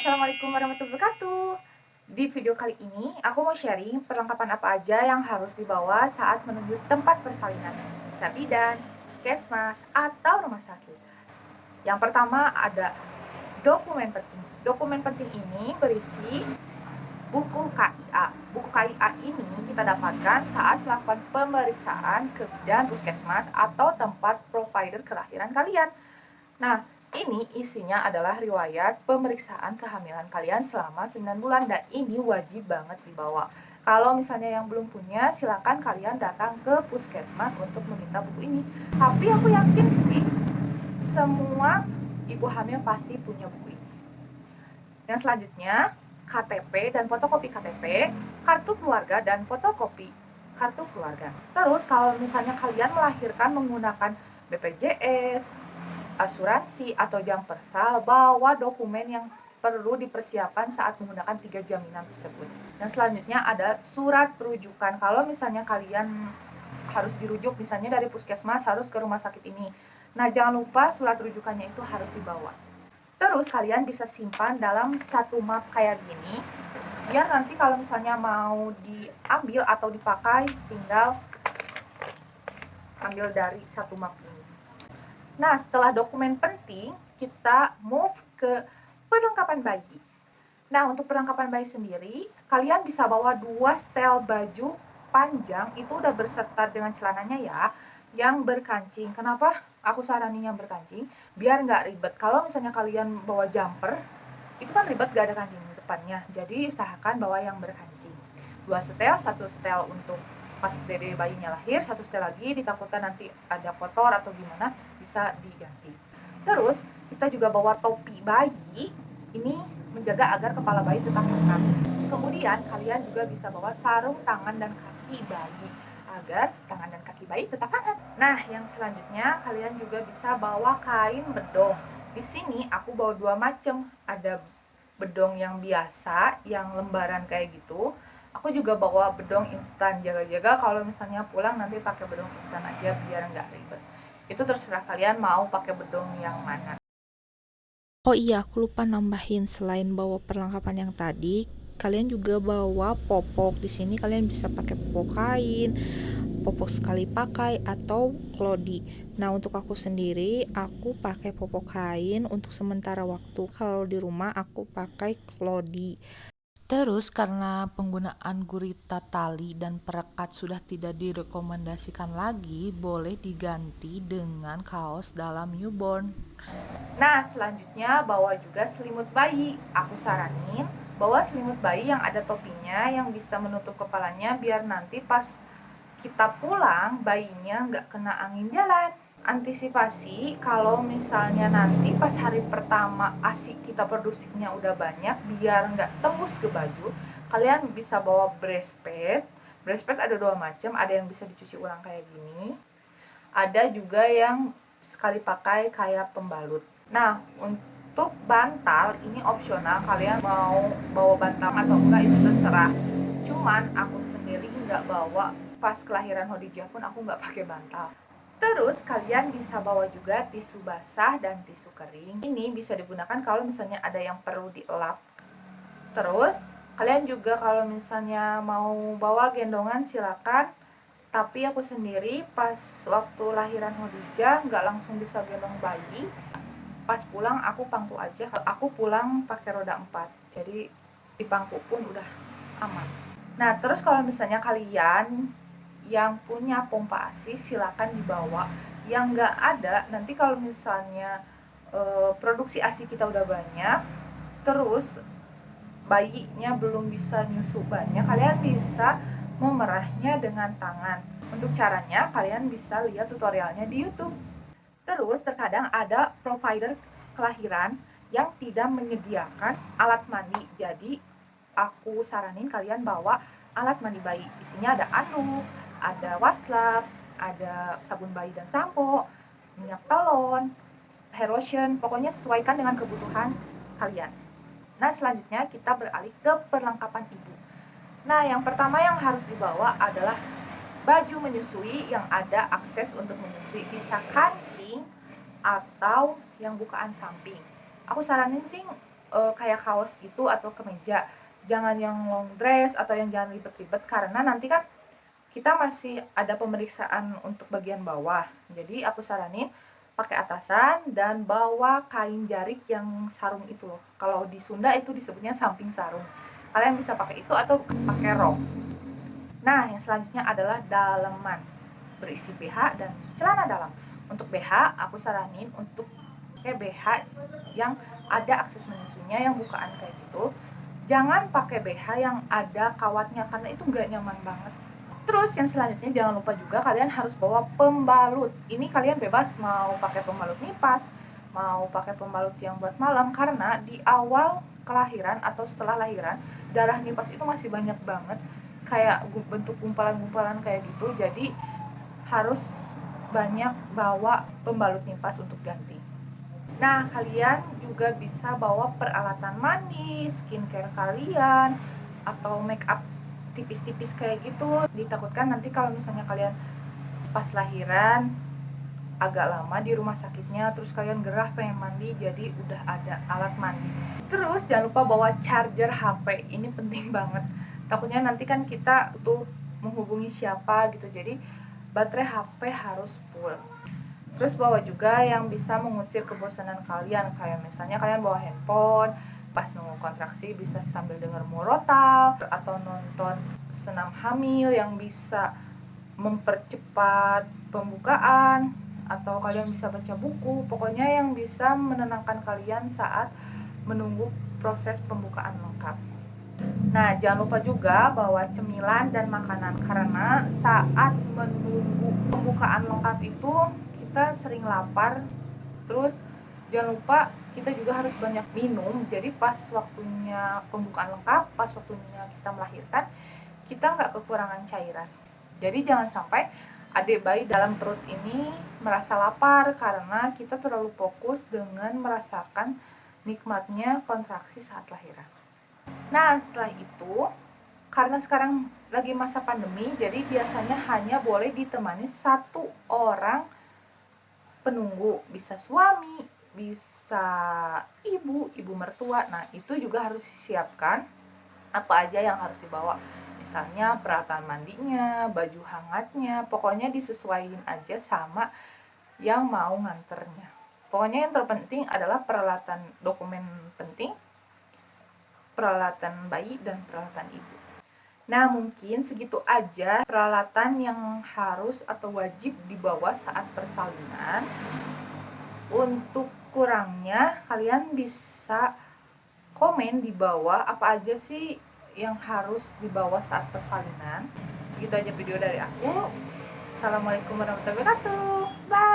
Assalamualaikum warahmatullahi wabarakatuh. Di video kali ini, aku mau sharing perlengkapan apa aja yang harus dibawa saat menuju tempat persalinan, bisa bidan, puskesmas, atau rumah sakit. Yang pertama ada dokumen penting. Dokumen penting ini berisi buku KIA. Buku KIA ini kita dapatkan saat melakukan pemeriksaan ke bidan, puskesmas, atau tempat provider kelahiran kalian. Nah, ini isinya adalah riwayat pemeriksaan kehamilan kalian selama 9 bulan dan ini wajib banget dibawa. Kalau misalnya yang belum punya, silakan kalian datang ke puskesmas untuk meminta buku ini. Tapi aku yakin sih semua ibu hamil pasti punya buku ini. Yang selanjutnya, KTP dan fotokopi KTP, kartu keluarga dan fotokopi kartu keluarga. Terus kalau misalnya kalian melahirkan menggunakan BPJS, asuransi atau jam persal, bawa dokumen yang perlu dipersiapkan saat menggunakan 3 jaminan tersebut. Dan selanjutnya ada surat rujukan. Kalau misalnya kalian harus dirujuk misalnya dari puskesmas harus ke rumah sakit ini. Nah, jangan lupa surat rujukannya itu harus dibawa. Terus kalian bisa simpan dalam satu map kayak gini. Biar nanti kalau misalnya mau diambil atau dipakai, tinggal ambil dari satu map ini. Nah, setelah dokumen penting, kita move ke perlengkapan bayi. Nah, untuk perlengkapan bayi sendiri, kalian bisa bawa 2 setel baju panjang, itu udah berserta dengan celananya ya, yang berkancing. Kenapa aku saranin yang berkancing? Biar nggak ribet. Kalau misalnya kalian bawa jumper, itu kan ribet gak ada kancing depannya. Jadi usahakan bawa yang berkancing. 2 setel, 1 setel untuk pas dede bayinya lahir, 1 setel lagi ditakutkan nanti ada kotor atau gimana bisa diganti. Terus kita juga bawa topi bayi, ini menjaga agar kepala bayi tetap hangat. Kemudian kalian juga bisa bawa sarung tangan dan kaki bayi agar tangan dan kaki bayi tetap hangat. Nah, yang selanjutnya kalian juga bisa bawa kain bedong. Di sini aku bawa 2 macam, ada bedong yang biasa, yang lembaran kayak gitu. Aku juga bawa bedong instan, jaga-jaga kalau misalnya pulang nanti pakai bedong instan aja biar nggak ribet. Itu terserah kalian mau pakai bedong yang mana. Oh iya, aku lupa nambahin selain bawa perlengkapan yang tadi, kalian juga bawa popok. Di sini kalian bisa pakai popok kain, popok sekali pakai atau klodi. Nah, untuk aku sendiri, aku pakai popok kain untuk sementara waktu. Kalau di rumah aku pakai klodi. Terus karena penggunaan gurita tali dan perekat sudah tidak direkomendasikan lagi, boleh diganti dengan kaos dalam newborn. Nah, selanjutnya bawa juga selimut bayi. Aku saranin bawa selimut bayi yang ada topinya yang bisa menutup kepalanya biar nanti pas kita pulang bayinya nggak kena angin jalan. Antisipasi kalau misalnya nanti pas hari pertama ASI kita produksinya udah banyak, biar nggak tembus ke baju, kalian bisa bawa breast pad. Breast pad ada 2 macam, ada yang bisa dicuci ulang kayak gini, ada juga yang sekali pakai kayak pembalut. Nah, untuk bantal ini opsional, kalian mau bawa bantal atau enggak itu terserah. Cuman aku sendiri nggak bawa, pas kelahiran Hodijah pun aku nggak pakai bantal. Terus kalian bisa bawa juga tisu basah dan tisu kering. Ini bisa digunakan kalau misalnya ada yang perlu dielap. Terus kalian juga kalau misalnya mau bawa gendongan silakan. Tapi aku sendiri pas waktu lahiran Hodijah nggak langsung bisa gendong bayi. Pas pulang aku pangku aja. Aku pulang pakai roda 4. Jadi di pangku pun udah aman. Nah, terus kalau misalnya kalian yang punya pompa ASI silakan dibawa. Yang nggak ada, nanti kalau misalnya produksi ASI kita udah banyak, terus bayinya belum bisa nyusu banyak, kalian bisa memerahnya dengan tangan. Untuk caranya kalian bisa lihat tutorialnya di YouTube. Terus terkadang ada provider kelahiran yang tidak menyediakan alat mandi. Jadi aku saranin kalian bawa alat mandi bayi. Isinya ada anduk, ada waslap, ada sabun bayi dan sampo, minyak telon, hair lotion. Pokoknya sesuaikan dengan kebutuhan kalian. Nah, selanjutnya kita beralih ke perlengkapan ibu. Nah, yang pertama yang harus dibawa adalah baju menyusui yang ada akses untuk menyusui, bisa kancing atau yang bukaan samping. Aku saranin sih kayak kaos gitu atau kemeja. Jangan yang long dress atau yang jangan ribet-ribet karena nanti kan kita masih ada pemeriksaan untuk bagian bawah. Jadi aku saranin pakai atasan dan bawa kain jarik yang sarung itu loh. Kalau di Sunda itu disebutnya samping sarung. Kalian bisa pakai itu atau pakai rok. Nah, yang selanjutnya adalah daleman. Berisi BH dan celana dalam. Untuk BH, aku saranin untuk pakai BH yang ada akses menyusunya, yang bukaan kayak gitu. Jangan pakai BH yang ada kawatnya karena itu nggak nyaman banget. Terus yang selanjutnya jangan lupa juga kalian harus bawa pembalut. Ini kalian bebas mau pakai pembalut nipas, mau pakai pembalut yang buat malam, karena di awal kelahiran atau setelah lahiran darah nipas itu masih banyak banget, kayak bentuk gumpalan-gumpalan kayak gitu. Jadi harus banyak bawa pembalut nipas untuk ganti. Nah, kalian juga bisa bawa peralatan mandi, skincare kalian, atau make up tipis-tipis kayak gitu. Ditakutkan nanti kalau misalnya kalian pas lahiran agak lama di rumah sakitnya, terus kalian gerah pengen mandi, jadi udah ada alat mandi. Terus jangan lupa bawa charger HP, ini penting banget. Takutnya nanti kan kita tuh menghubungi siapa gitu, jadi baterai HP harus full. Terus bawa juga yang bisa mengusir kebosanan kalian, kayak misalnya kalian bawa handphone, pas nunggu kontraksi bisa sambil denger murotal, atau nonton senam hamil yang bisa mempercepat pembukaan, atau kalian bisa baca buku, pokoknya yang bisa menenangkan kalian saat menunggu proses pembukaan lengkap. Nah, jangan lupa juga bawa cemilan dan makanan karena saat menunggu pembukaan lengkap itu kita sering lapar. Terus jangan lupa kita juga harus banyak minum. Jadi pas waktunya pembukaan lengkap, pas waktunya kita melahirkan, kita nggak kekurangan cairan. Jadi jangan sampai adik bayi dalam perut ini merasa lapar karena kita terlalu fokus dengan merasakan nikmatnya kontraksi saat lahiran. Nah, setelah itu, karena sekarang lagi masa pandemi, jadi biasanya hanya boleh ditemani satu orang penunggu. Bisa suami, bisa ibu mertua. Nah, itu juga harus disiapkan apa aja yang harus dibawa. Misalnya peralatan mandinya, baju hangatnya, pokoknya disesuaikan aja sama yang mau nganternya. Pokoknya yang terpenting adalah peralatan dokumen penting, peralatan bayi, dan peralatan ibu. Nah, mungkin segitu aja peralatan yang harus atau wajib dibawa saat persalinan. Untuk kurangnya, kalian bisa komen di bawah apa aja sih yang harus dibawa saat persalinan. Segitu aja video dari aku. Assalamualaikum warahmatullahi wabarakatuh. Bye.